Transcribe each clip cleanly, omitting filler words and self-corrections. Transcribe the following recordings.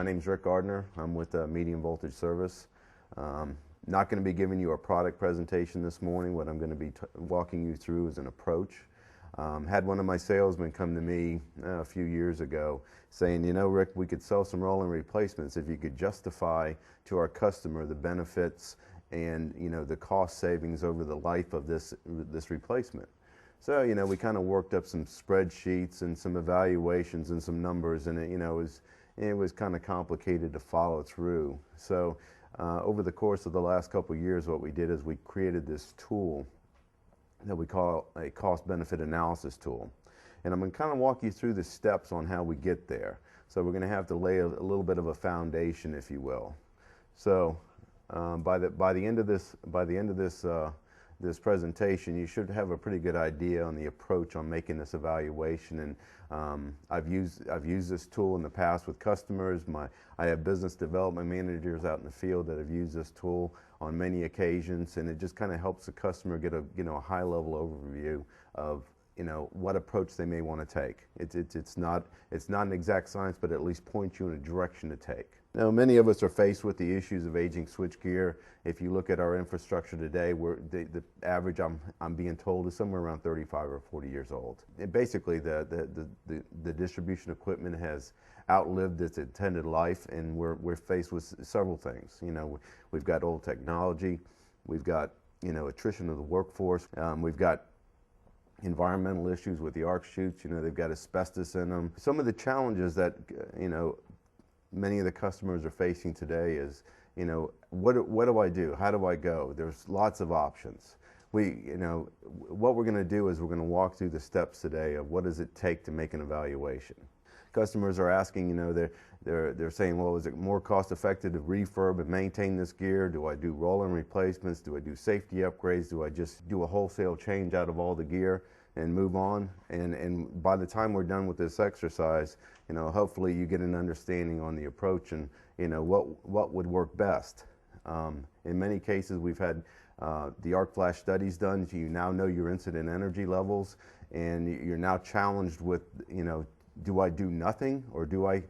My name's Rick Gardner. I'm with Medium Voltage Service. Not going to be giving you a product presentation this morning. What I'm going to be walking you through is an approach. Had one of my salesmen come to me a few years ago saying, you know, Rick, we could sell some rolling replacements if you could justify to our customer the benefits and, you know, the cost savings over the life of this replacement. So, you know, we kind of worked up some spreadsheets and some evaluations and some numbers, and it was kind of complicated to follow through. So over the course of the last couple of years, what we did is we created this tool that we call a cost-benefit analysis tool. And I'm going to kind of walk you through the steps on how we get there. So we're going to have to lay a little bit of a foundation, if you will. So by the end of this presentation, you should have a pretty good idea on the approach on making this evaluation. And I've used this tool in the past with customers. I have business development managers out in the field that have used this tool on many occasions, and it just kind of helps the customer get a a high-level overview of what approach they may want to take. It's not an exact science, but at least points you in a direction to take. Now, many of us are faced with the issues of aging switchgear. If you look at our infrastructure today, the average I'm being told is somewhere around 35 or 40 years old. And basically, the distribution equipment has outlived its intended life, and we're faced with several things. We've got old technology, we've got attrition of the workforce, we've got environmental issues with the arc chutes. They've got asbestos in them. Some of the challenges that many of the customers are facing today is, what do I do? How do I go? There's lots of options. What we're going to do is we're going to walk through the steps today of what does it take to make an evaluation. Customers are asking, they're saying, well, is it more cost effective to refurb and maintain this gear? Do I do rolling replacements? Do I do safety upgrades? Do I just do a wholesale change out of all the gear and move on? And by the time we're done with this exercise, hopefully you get an understanding on the approach and what would work best. In many cases, we've had the arc flash studies done. So you now know your incident energy levels, and you're now challenged with do I do nothing, or do I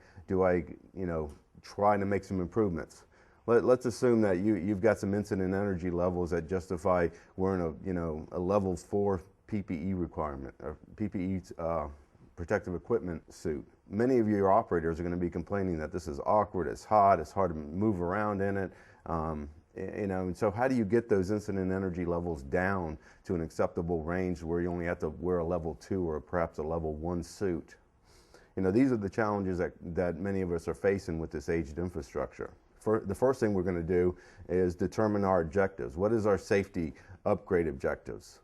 try to make some improvements? Let's assume that you've got some incident energy levels that justify wearing a level 4 PPE requirement, or PPE protective equipment suit. Many of your operators are going to be complaining that this is awkward, it's hot, it's hard to move around in it. And so how do you get those incident energy levels down to an acceptable range where you only have to wear a level 2 or perhaps a level 1 suit? These are the challenges that many of us are facing with this aged infrastructure. The first thing we're going to do is determine our objectives. What is our safety upgrade objectives?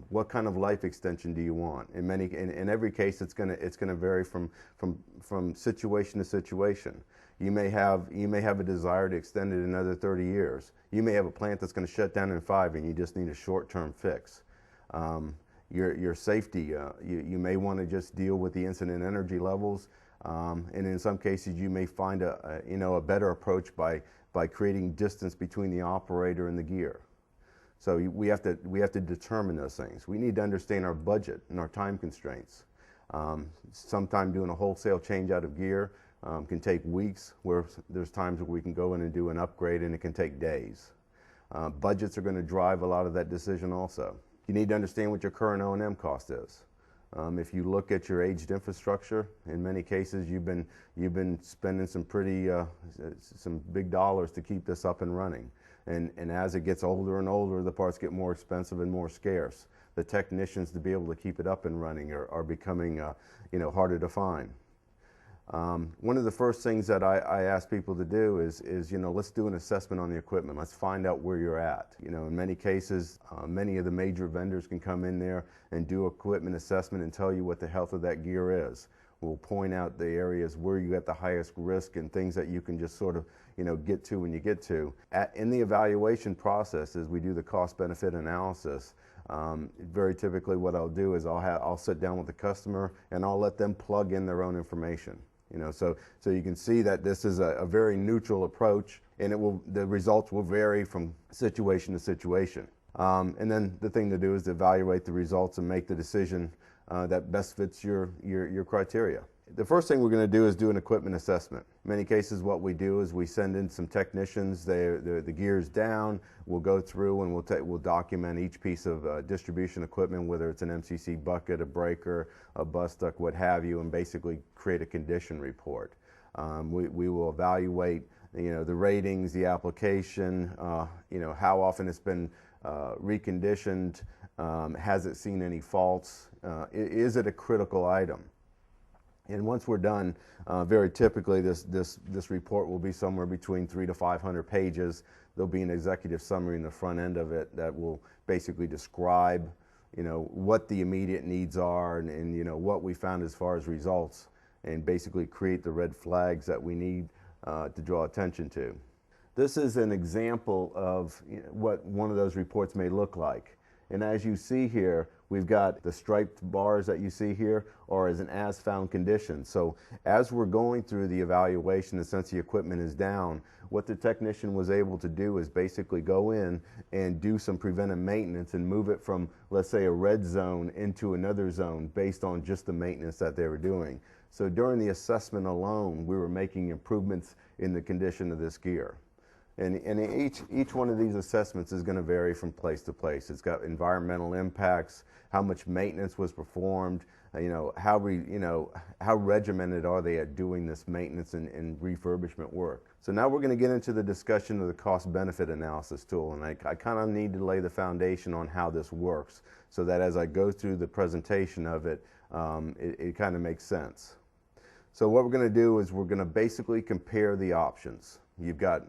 What kind of life extension do you want? In every case, it's going to vary from situation to situation. You may have a desire to extend it another 30 years. You may have a plant that's going to shut down in 5 and you just need a short-term fix. Your safety, you may want to just deal with the incident energy levels, and in some cases you may find a better approach by creating distance between the operator and the gear. So we have to determine those things. We need to understand our budget and our time constraints. Sometimes doing a wholesale change out of gear can take weeks, where there's times where we can go in and do an upgrade and it can take days. Budgets are going to drive a lot of that decision also. You need to understand what your current O&M cost is. If you look at your aged infrastructure, in many cases you've been spending some big dollars to keep this up and running. And as it gets older and older, the parts get more expensive and more scarce. The technicians to be able to keep it up and running are becoming harder to find. One of the first things that I ask people to do is let's do an assessment on the equipment. Let's find out where you're at. In many cases, many of the major vendors can come in there and do equipment assessment and tell you what the health of that gear is. We'll point out the areas where you got the highest risk and things that you can just sort of get to when you get to. In the evaluation process, as we do the cost-benefit analysis, very typically what I'll do is I'll sit down with the customer and I'll let them plug in their own information. So you can see that this is a very neutral approach, and the results will vary from situation to situation. And then the thing to do is to evaluate the results and make the decision that best fits your criteria. The first thing we're going to do is do an equipment assessment. In many cases, what we do is we send in some technicians. The gear's down. We'll go through and we'll document each piece of distribution equipment, whether it's an MCC bucket, a breaker, a bus duct, what have you, and basically create a condition report. We will evaluate, the ratings, the application, how often it's been reconditioned, has it seen any faults, is it a critical item? And once we're done, very typically this report will be somewhere between 300 to 500 pages. There'll be an executive summary in the front end of it that will basically describe, what the immediate needs are and what we found as far as results, and basically create the red flags that we need to draw attention to. This is an example of what one of those reports may look like. And as you see here, we've got the striped bars that you see here are as an as-found condition. So as we're going through the evaluation, and since the equipment is down, what the technician was able to do is basically go in and do some preventive maintenance and move it from, let's say, a red zone into another zone based on just the maintenance that they were doing. So during the assessment alone, we were making improvements in the condition of this gear. And each one of these assessments is going to vary from place to place. It's got environmental impacts, how much maintenance was performed, how regimented are they at doing this maintenance and refurbishment work. So now we're going to get into the discussion of the cost-benefit analysis tool, and I kind of need to lay the foundation on how this works so that as I go through the presentation of it, it kind of makes sense. So what we're going to do is we're going to basically compare the options. You've got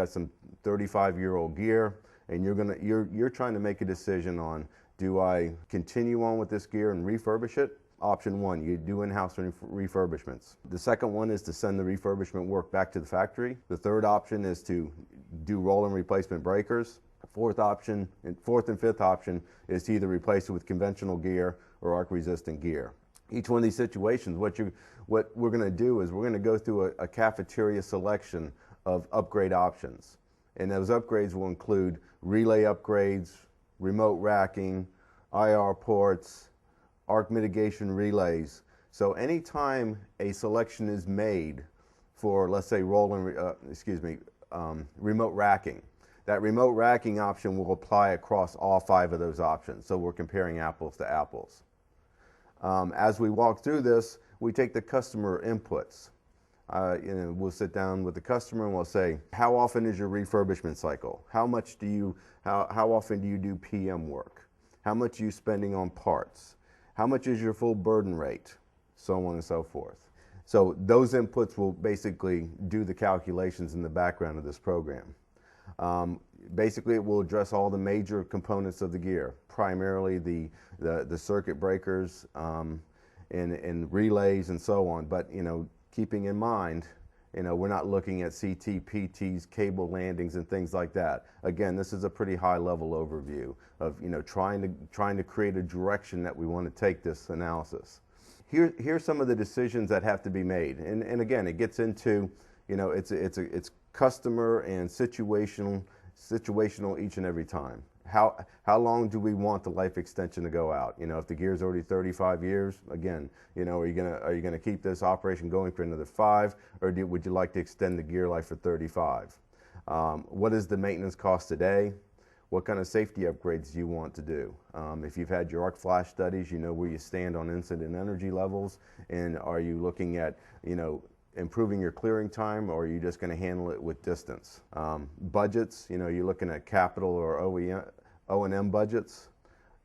some 35-year-old gear, and you're trying to make a decision on, do I continue on with this gear and refurbish it? Option one, you do in-house refurbishments. The second one is to send the refurbishment work back to the factory. The third option is to do roll-in replacement breakers. Fourth and fifth option is to either replace it with conventional gear or arc-resistant gear. Each one of these situations, what we're going to do is we're going to go through a cafeteria selection of upgrade options. And those upgrades will include relay upgrades, remote racking, IR ports, arc mitigation relays. So anytime a selection is made for, let's say, remote racking, that remote racking option will apply across all 5 of those options. So we're comparing apples to apples. As we walk through this, we take the customer inputs. We'll sit down with the customer and we'll say, how often is your refurbishment cycle? How often do you do PM work? How much are you spending on parts? How much is your full burden rate? So on and so forth. So those inputs will basically do the calculations in the background of this program. Basically, it will address all the major components of the gear, primarily the circuit breakers and relays and so on. But keeping in mind, we're not looking at CT, PTs, cable landings, and things like that. Again, this is a pretty high-level overview of trying to create a direction that we want to take this analysis. Here's some of the decisions that have to be made, and again, it gets into it's customer and situational each and every time. How long do we want the life extension to go out? If the gear's already 35 years, again, are you gonna keep this operation going for another 5, or would you like to extend the gear life for 35? What is the maintenance cost today? What kind of safety upgrades do you want to do? If you've had your arc flash studies, you know where you stand on incident energy levels, and are you looking at, improving your clearing time, or are you just going to handle it with distance? Budgets, you're looking at capital or O&M budgets,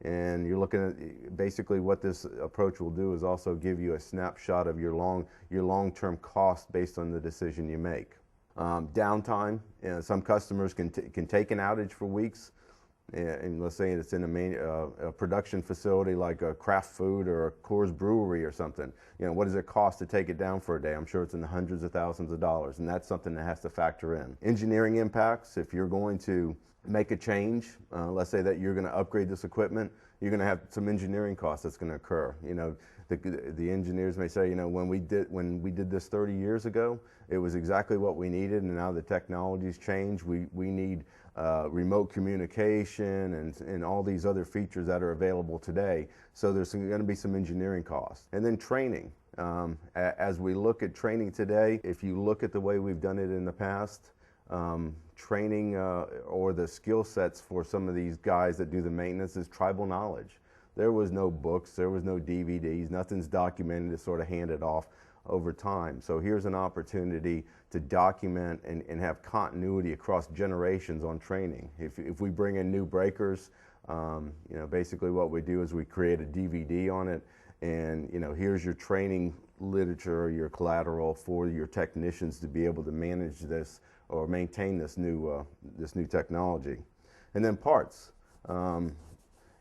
and you're looking at basically what this approach will do is also give you a snapshot of your long-term cost based on the decision you make. Downtime, some customers can take an outage for weeks, and let's say it's in a production facility like a Kraft Food or a Coors Brewery or something. What does it cost to take it down for a day? I'm sure it's in the hundreds of thousands of dollars, and that's something that has to factor in. Engineering impacts, if you're going to make a change, let's say that you're going to upgrade this equipment, you're going to have some engineering costs that's going to occur. The engineers may say, when we did this 30 years ago, it was exactly what we needed, and now the technology's changed. We need remote communication and all these other features that are available today. So there's going to be some engineering costs. And then training. As we look at training today, if you look at the way we've done it in the past, training or the skill sets for some of these guys that do the maintenance is tribal knowledge. There was no books, there was no DVDs, nothing's documented, it's sort of handed off over time. So here's an opportunity to document and have continuity across generations on training. If we bring in new breakers, basically what we do is we create a DVD on it, and here's your training literature or your collateral for your technicians to be able to manage this or maintain this new technology. And then parts.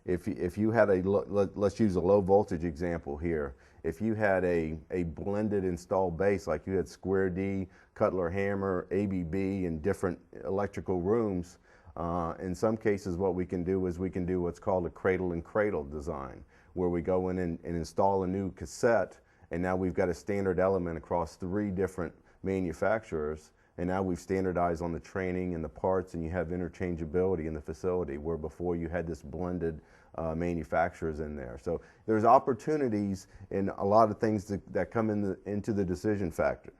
If you had let's use a low voltage example here. If you had a blended installed base, like you had Square D, Cutler Hammer, ABB in different electrical rooms, in some cases what we can do is we can do what's called a cradle and cradle design, where we go in and install a new cassette, and now we've got a standard element across 3 different manufacturers, and now we've standardized on the training and the parts, and you have interchangeability in the facility, where before you had this blended manufacturers in there. So there's opportunities in a lot of things that come into the decision factor.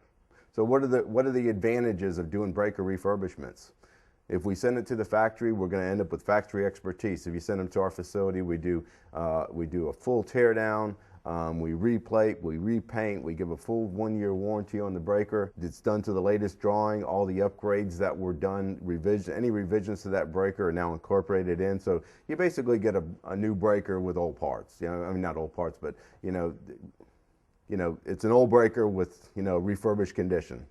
So what are the advantages of doing breaker refurbishments? If we send it to the factory, we're going to end up with factory expertise. If you send them to our facility, we do a full tear down. We replate, we repaint, we give a full 1-year warranty on the breaker. It's done to the latest drawing. All the upgrades that were done, any revisions to that breaker are now incorporated in. So you basically get a new breaker with old parts. Not old parts, but it's an old breaker with refurbished condition.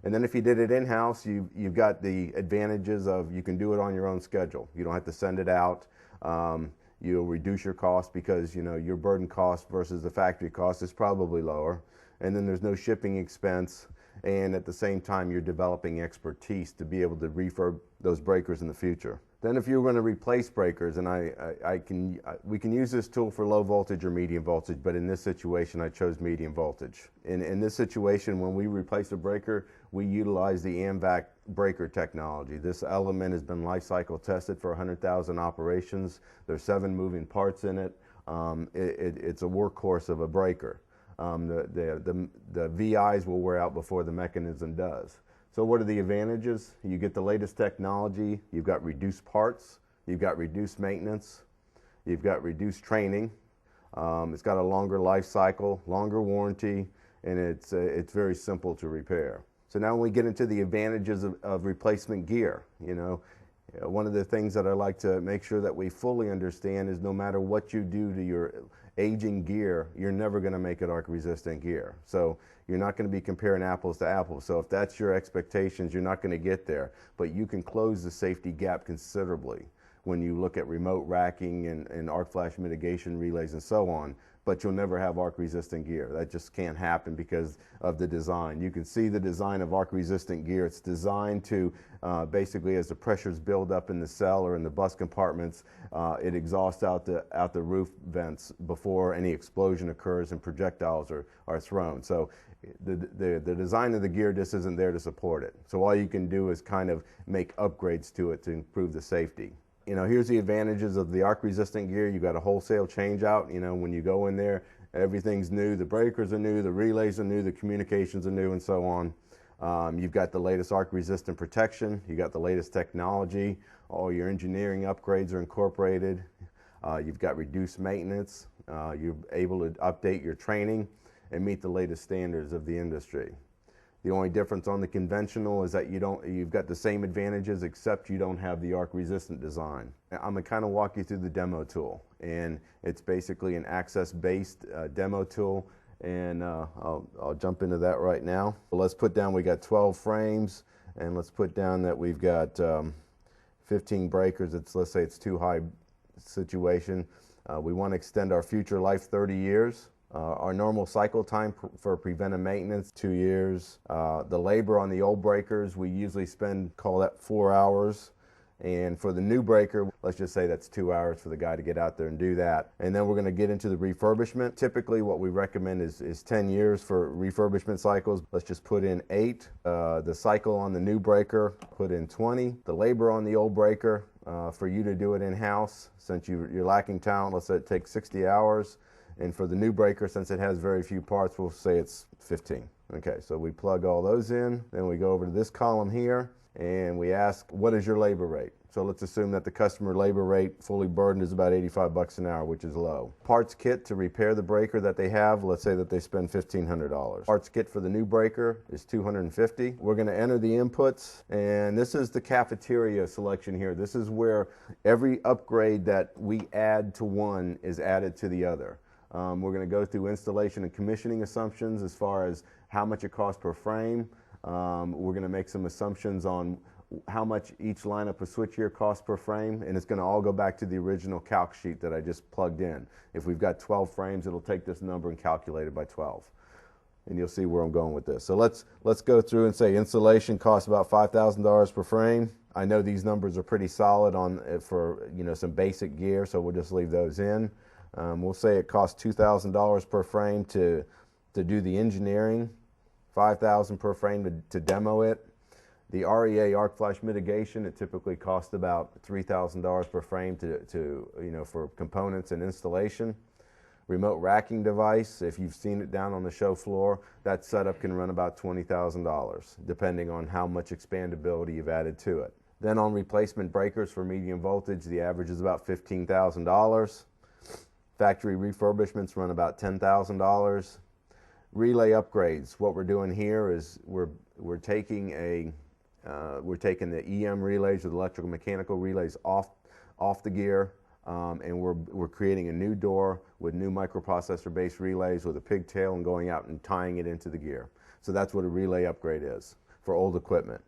And then if you did it in-house, you've got the advantages of you can do it on your own schedule. You don't have to send it out. You'll reduce your cost because your burden cost versus the factory cost is probably lower. And then there's no shipping expense. And at the same time, you're developing expertise to be able to refurb those breakers in the future. Then if you're going to replace breakers, and we can use this tool for low voltage or medium voltage, but in this situation I chose medium voltage. In this situation, when we replace a breaker, we utilize the AMVAC breaker technology. This element has been life cycle tested for 100,000 operations. There's 7 moving parts in it. It's a workhorse of a breaker. The VIs will wear out before the mechanism does. So what are the advantages? You get the latest technology, you've got reduced parts, you've got reduced maintenance, you've got reduced training, it's got a longer life cycle, longer warranty, and it's very simple to repair. So now when we get into the advantages of replacement gear, one of the things that I like to make sure that we fully understand is no matter what you do to your aging gear, you're never going to make it arc-resistant gear. So you're not going to be comparing apples to apples. So if that's your expectations, you're not going to get there. But you can close the safety gap considerably when you look at remote racking and arc flash mitigation relays and so on. But you'll never have arc-resistant gear. That just can't happen because of the design. You can see the design of arc-resistant gear. It's designed to basically, as the pressures build up in the cell or in the bus compartments, it exhausts out the roof vents before any explosion occurs and projectiles are thrown. So the design of the gear just isn't there to support it. So all you can do is kind of make upgrades to it to improve the safety. Here's the advantages of the arc-resistant gear. You got a wholesale change out. When you go in there, everything's new. The breakers are new, the relays are new, the communications are new, and so on. You've got the latest arc-resistant protection. You got the latest technology. All your engineering upgrades are incorporated. You've got reduced maintenance. You're able to update your training and meet the latest standards of the industry. The only difference on the conventional is that you've got the same advantages, except you don't have the arc-resistant design. I'm going to kind of walk you through the demo tool, and it's basically an access-based demo tool, and I'll jump into that right now. Let's put down we got 12 frames, and let's put down that we've got 15 breakers. Let's say it's too high situation. We want to extend our future life 30 years. Our normal cycle time for preventive maintenance, 2 years. The labor on the old breakers, we usually call that 4 hours. And for the new breaker, let's just say that's 2 hours for the guy to get out there and do that. And then we're going to get into the refurbishment. Typically what we recommend is 10 years for refurbishment cycles. Let's just put in 8. The cycle on the new breaker, put in 20. The labor on the old breaker, for you to do it in-house, since you're lacking talent, let's say it takes 60 hours. And for the new breaker, since it has very few parts, we'll say it's 15. Okay, so we plug all those in. Then we go over to this column here, and we ask, what is your labor rate? So let's assume that the customer labor rate fully burdened is about 85 bucks an hour, which is low. Parts kit to repair the breaker that they have, let's say that they spend $1,500. Parts kit for the new breaker is $250. We're going to enter the inputs, and this is the cafeteria selection here. This is where every upgrade that we add to one is added to the other. We're going to go through installation and commissioning assumptions as far as how much it costs per frame. We're going to make some assumptions on how much each lineup of switchgear costs per frame, and it's going to all go back to the original calc sheet that I just plugged in. If we've got 12 frames, it'll take this number and calculate it by 12. And you'll see where I'm going with this. So let's go through and say installation costs about $5,000 per frame. I know these numbers are pretty solid for some basic gear, so we'll just leave those in. We'll say it costs $2,000 per frame to do the engineering, $5,000 per frame to demo it. The REA arc flash mitigation, it typically costs about $3,000 per frame for components and installation. Remote racking device, if you've seen it down on the show floor, that setup can run about $20,000, depending on how much expandability you've added to it. Then on replacement breakers for medium voltage, the average is about $15,000. Factory refurbishments run about $10,000. Relay upgrades, what we're doing here is we're taking the EM relays or the electrical mechanical relays off the gear, and we're creating a new door with new microprocessor based relays with a pigtail and going out and tying it into the gear. So that's what a relay upgrade is for old equipment.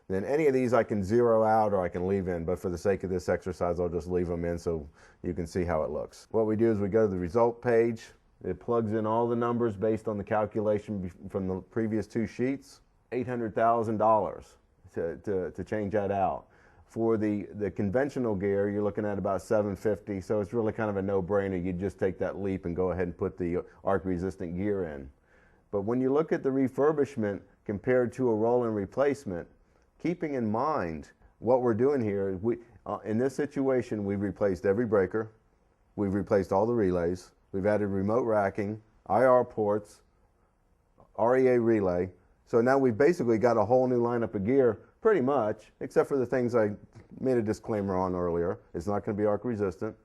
Then any of these I can zero out or I can leave in, but for the sake of this exercise I'll just leave them in so you can see how it looks. What we do is we go to the result page. It plugs in all the numbers based on the calculation from the previous 2 sheets. $800,000 to change that out. For the conventional gear, you're looking at about $750, so it's really kind of a no-brainer. You just take that leap and go ahead and put the arc-resistant gear in. But when you look at the refurbishment compared to a roll-in replacement, keeping in mind what we're doing here, in this situation, we've replaced every breaker, we've replaced all the relays, we've added remote racking, IR ports, REA relay. So now we've basically got a whole new lineup of gear, pretty much, except for the things I made a disclaimer on earlier. It's not going to be arc resistant.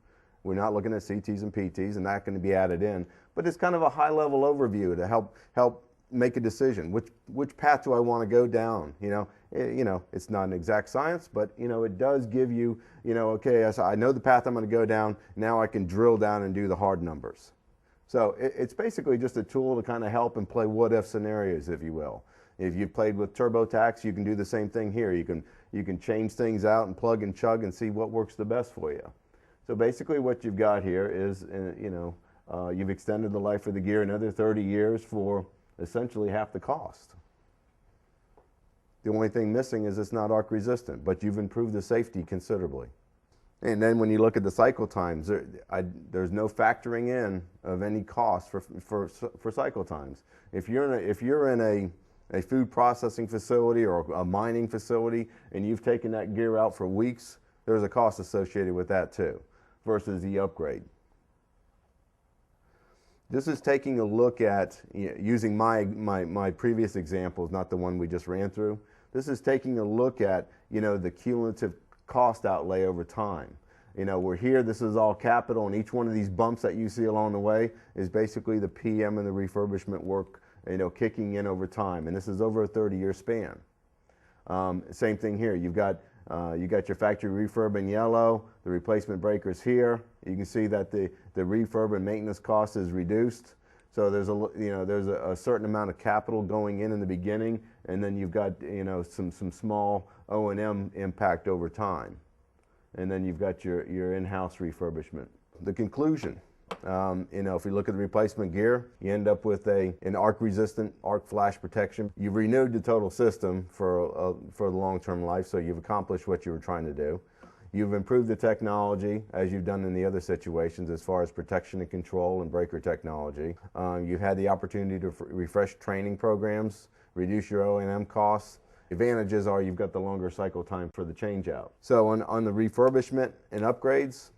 We're not looking at CTs and PTs, and not going to be added in. But it's kind of a high-level overview to help make a decision. Which path do I want to go down? It's not an exact science, but it does give you, okay, so I know the path I'm going to go down. Now I can drill down and do the hard numbers. So it's basically just a tool to kind of help and play what-if scenarios, if you will. If you've played with TurboTax, you can do the same thing here. You can change things out and plug and chug and see what works the best for you. So basically what you've got here is, you've extended the life of the gear another 30 years for essentially half the cost. The only thing missing is it's not arc resistant, but you've improved the safety considerably. And then when you look at the cycle times, there's no factoring in of any cost for cycle times. If you're in a food processing facility or a mining facility and you've taken that gear out for weeks, there's a cost associated with that too, versus the upgrade. This is taking a look at, using my previous examples, not the one we just ran through. This is taking a look at, the cumulative cost outlay over time. We're here, this is all capital, and each one of these bumps that you see along the way is basically the PM and the refurbishment work, kicking in over time, and this is over a 30-year span. Same thing here. You got your factory refurb in yellow, the replacement breakers here. You can see that the refurb and maintenance cost is reduced. So there's a certain amount of capital going in the beginning, and then you've got some small O&M impact over time, and then you've got your in-house refurbishment. The conclusion. If we look at the replacement gear, you end up with an arc-resistant arc flash protection. You've renewed the total system for the long-term life, so you've accomplished what you were trying to do. You've improved the technology, as you've done in the other situations, as far as protection and control and breaker technology. You've had the opportunity to refresh training programs, reduce your O&M costs. Advantages are you've got the longer cycle time for the change out. So on the refurbishment and upgrades,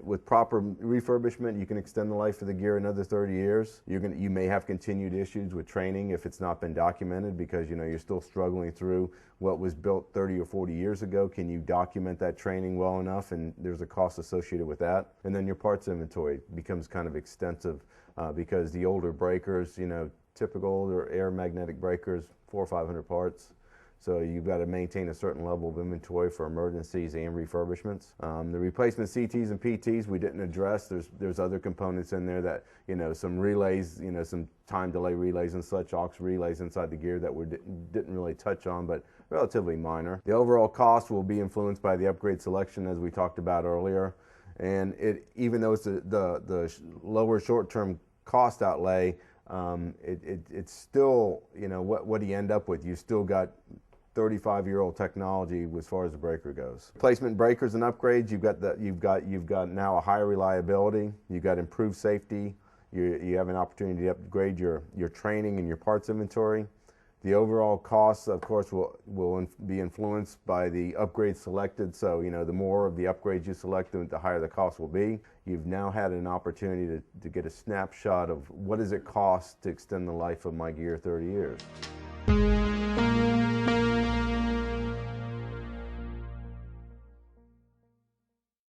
with proper refurbishment, you can extend the life of the gear another 30 years. You may have continued issues with training if it's not been documented, because you're still struggling through what was built 30 or 40 years ago. Can you document that training well enough? And there's a cost associated with that. And then your parts inventory becomes kind of extensive because the older breakers, typical older air magnetic breakers, 400 or 500 parts. So you've got to maintain a certain level of inventory for emergencies and refurbishments. The replacement CTs and PTs we didn't address. There's other components in there that, some relays, some time delay relays and such, aux relays inside the gear that we didn't really touch on, but relatively minor. The overall cost will be influenced by the upgrade selection, as we talked about earlier. And even though it's the lower short-term cost outlay, it's still, what do you end up with? You still got 35-year-old technology as far as the breaker goes. Replacement breakers and upgrades, you've got now a higher reliability, you've got improved safety, you have an opportunity to upgrade your training and your parts inventory. The overall costs, of course, will be influenced by the upgrades selected. So, the more of the upgrades you select, the higher the cost will be. You've now had an opportunity to get a snapshot of what does it cost to extend the life of my gear 30 years.